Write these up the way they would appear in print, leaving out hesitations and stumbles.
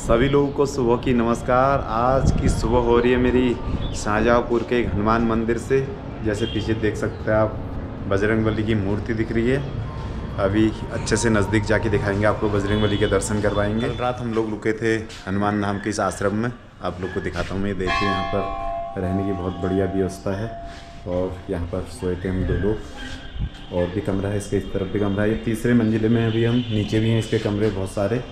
सभी लोगों को सुबह की नमस्कार। आज की सुबह हो रही है मेरी शाहजहाँपुर के एक हनुमान मंदिर से। जैसे पीछे देख सकते हैं आप, बजरंगबली की मूर्ति दिख रही है। अभी अच्छे से नज़दीक जाके दिखाएंगे आपको, बजरंगबली के दर्शन करवाएंगे। कल रात हम लोग रुके थे हनुमान नाम के इस आश्रम में, आप लोग को दिखाता हूँ। मैं देखिए, यहाँ पर रहने की बहुत बढ़िया व्यवस्था है और यहाँ पर सोए थे हम 2 लोग। और भी कमरा है, इसके इस तरफ भी कमरा है। ये तीसरे मंजिले में अभी हम, नीचे भी हैं इसके कमरे बहुत सारे।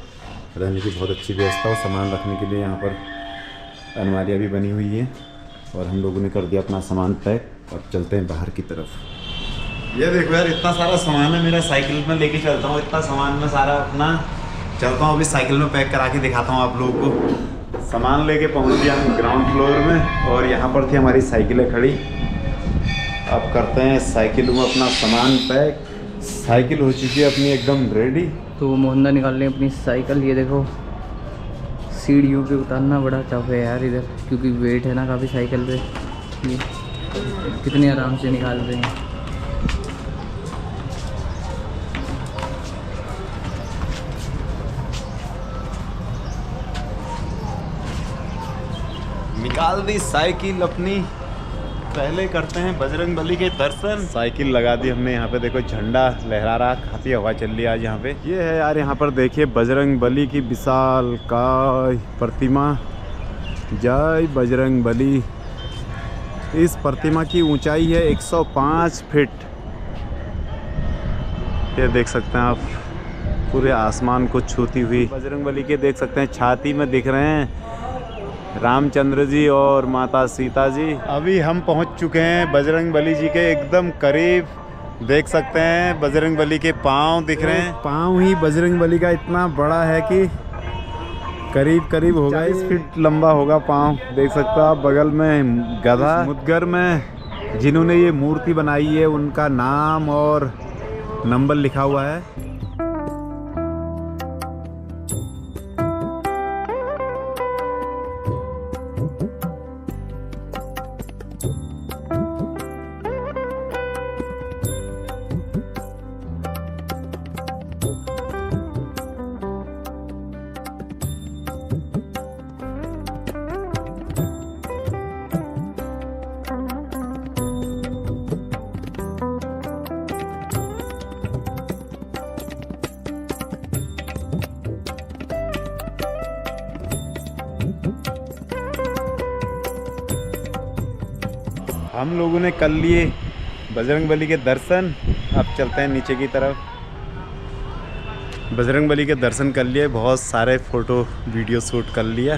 रहने की बहुत अच्छी व्यवस्था और सामान रखने के लिए यहाँ पर अलमारियाँ भी बनी हुई हैं। और हम लोगों ने कर दिया अपना सामान पैक। अब चलते हैं बाहर की तरफ। ये देखो यार, इतना सारा सामान है, मेरा साइकिल में लेके चलता हूँ। इतना सामान में सारा अपना चलता हूँ। अभी साइकिल में पैक करा के दिखाता हूँ आप लोगों को। सामान लेके पहुँच गया हम ग्राउंड फ्लोर में और यहाँ पर थी हमारी साइकिलें खड़ी। अब करते हैं साइकिल में अपना सामान पैक। साइकिल हो चुकी है अपनी एकदम रेडी। तो मोहंदा निकाल लें अपनी साइकिल। ये देखो, सीढ़ियों पे उतारना बड़ा टफ है यार इधर, क्योंकि वेट है ना काफ़ी साइकिल पे। ये कितने आराम से निकाल रहे हैं। निकाल दी साइकिल अपनी। पहले करते हैं बजरंगबली के दर्शन। साइकिल लगा दी हमने। यहाँ पे देखो झंडा लहरा रहा, काफ़ी हवा चल रही है आज यहाँ पे। ये है यार, यहाँ पर देखिए बजरंगबली की विशाल काय प्रतिमा। जय बजरंगबली। इस प्रतिमा की ऊंचाई है 105 फीट। ये देख सकते हैं आप, पूरे आसमान को छूती हुई। बजरंगबली के देख सकते हैं छाती में दिख रहे हैं रामचंद्र जी और माता सीता जी। अभी हम पहुंच चुके हैं बजरंगबली जी के एकदम करीब। देख सकते हैं बजरंगबली के पाँव दिख रहे हैं। पाँव ही बजरंगबली का इतना बड़ा है कि करीब करीब होगा 40 फीट लंबा होगा पाँव। देख सकते हो आप। बगल में गधा। मुदगर में जिन्होंने ये मूर्ति बनाई है उनका नाम और नंबर लिखा हुआ है। हम लोगों ने कर लिए बजरंगबली के दर्शन। अब चलते हैं नीचे की तरफ। बजरंगबली के दर्शन कर लिए, बहुत सारे फ़ोटो वीडियो शूट कर लिया।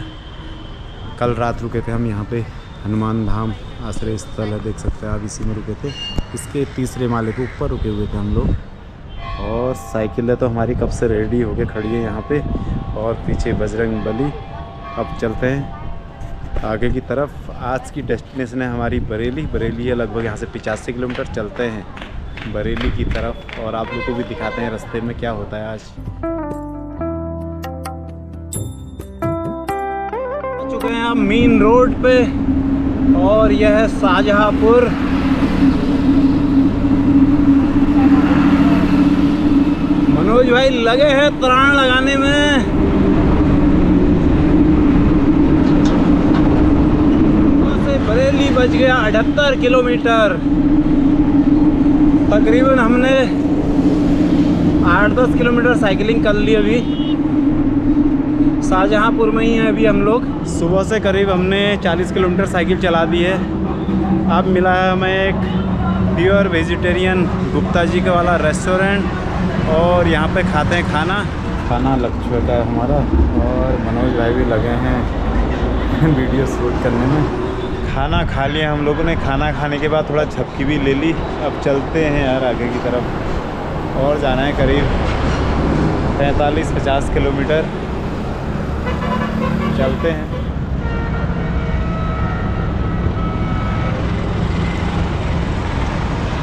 कल रात रुके थे हम यहाँ पे, हनुमान धाम आश्रय स्थल है, देख सकते हैं आप। इसी में रुके थे, इसके तीसरे माले के ऊपर रुके हुए थे हम लोग। और साइकिलें तो हमारी कब से रेडी होके खड़ी है यहाँ पे। और पीछे बजरंगबली। अब चलते हैं आगे की तरफ। आज की डेस्टिनेशन है हमारी बरेली। बरेली है लगभग यहाँ से 85 किलोमीटर। चलते हैं बरेली की तरफ और आप लोग को भी दिखाते हैं रास्ते में क्या होता है आज। चुके हैं हम मेन रोड पे और यह है शाहजहाँपुर। मनोज भाई लगे हैं तराण लगाने में। बरेली बच गया 78 किलोमीटर। तकरीबन हमने 8-10 किलोमीटर साइकिलिंग कर ली। अभी शाहजहाँपुर में ही हैं अभी हम लोग। सुबह से करीब हमने 40 किलोमीटर साइकिल चला दी है। अब मिला है हमें एक प्योर वेजिटेरियन गुप्ता जी का वाला रेस्टोरेंट और यहाँ पे खाते हैं खाना लग चुका है हमारा। और मनोज भाई भी लगे हैं वीडियो शूट करने में। खाना खा लिया हम लोगों ने। खाना खाने के बाद थोड़ा झपकी भी ले ली। अब चलते हैं यार आगे की तरफ। और जाना है करीब 45-50 किलोमीटर। चलते हैं।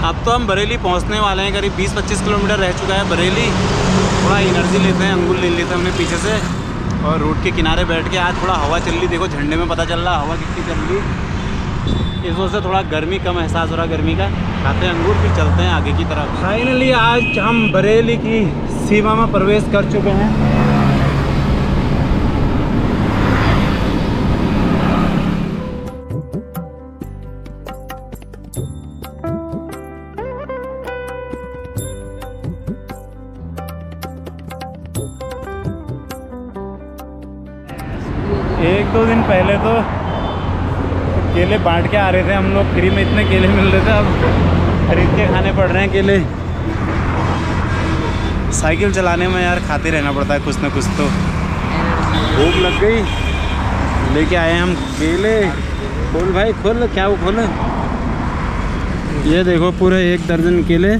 अब तो हम बरेली पहुंचने वाले हैं। करीब 20-25 किलोमीटर रह चुका है बरेली। थोड़ा एनर्जी लेते हैं, अंगूर ले लेते हैं हमने पीछे से। और रोड के किनारे बैठ के आज थोड़ा हवा चल रही। देखो झंडे में पता चल रहा हवा कितनी चल रही। इस वजह से थोड़ा गर्मी कम एहसास हो रहा गर्मी का। खाते हैं अंगूर, फिर चलते हैं आगे की तरफ। फाइनली आज हम बरेली की सीमा में प्रवेश कर चुके हैं। 1-2 दिन पहले तो केले बांट के आ रहे थे हम लोग, फ्री में इतने केले मिल रहे थे, अब खरीद के खाने पड़ रहे हैं केले। साइकिल चलाने में यार खाते रहना पड़ता है कुछ ना कुछ। तो भूख लग गई, लेके आए हम केले। खोल भाई खोल, क्या वो खोल। ये देखो पूरे 1 दर्जन केले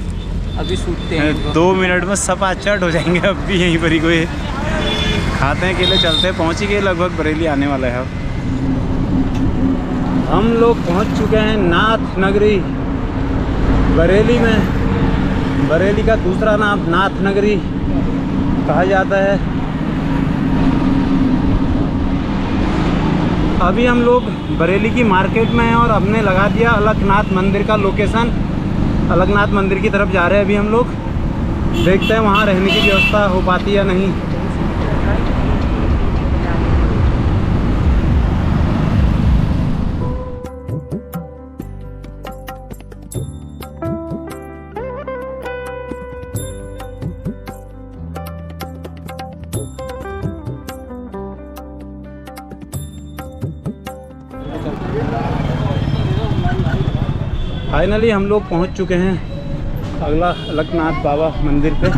अभी सूखते हैं। 2 मिनट में सब चट हो जाएंगे। अब भी यहीं पर ही कोई खाते हैं केले, चलते हैं। पहुँच ही गए लगभग, बरेली आने वाला है। अब हम लोग पहुँच चुके हैं नाथ नगरी बरेली में। बरेली का दूसरा नाम नाथ नगरी कहा जाता है। अभी हम लोग बरेली की मार्केट में हैं और हमने लगा दिया अलकनाथ मंदिर का लोकेशन। अलकनाथ मंदिर की तरफ जा रहे हैं अभी हम लोग। देखते हैं वहाँ रहने की व्यवस्था हो पाती है या नहीं। फाइनली हम लोग पहुंच चुके हैं अगला अलकनाथ बाबा मंदिर पे।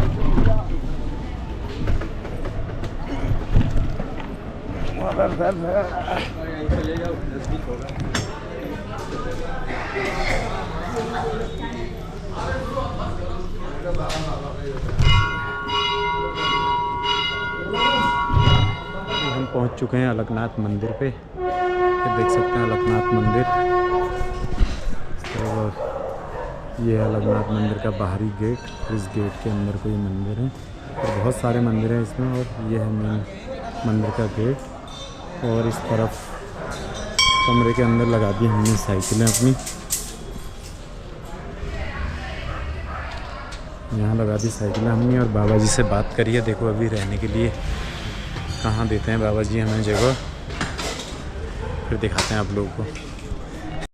हम पहुंच चुके हैं अलकनाथ मंदिर पे। ये देख सकते हैं अलकनाथ मंदिर। तो ये है अलकनाथ मंदिर का बाहरी गेट। इस गेट के अंदर कोई मंदिर है और बहुत सारे मंदिर हैं इसमें। और ये है मेन मंदिर का गेट। और इस तरफ कमरे के अंदर लगा दी हमने साइकिलें अपनी। यहाँ लगा दी साइकिलें हमने और बाबा जी से बात करिए। देखो अभी रहने के लिए कहाँ देते हैं बाबा जी हमें जगह, फिर दिखाते हैं आप लोगों को।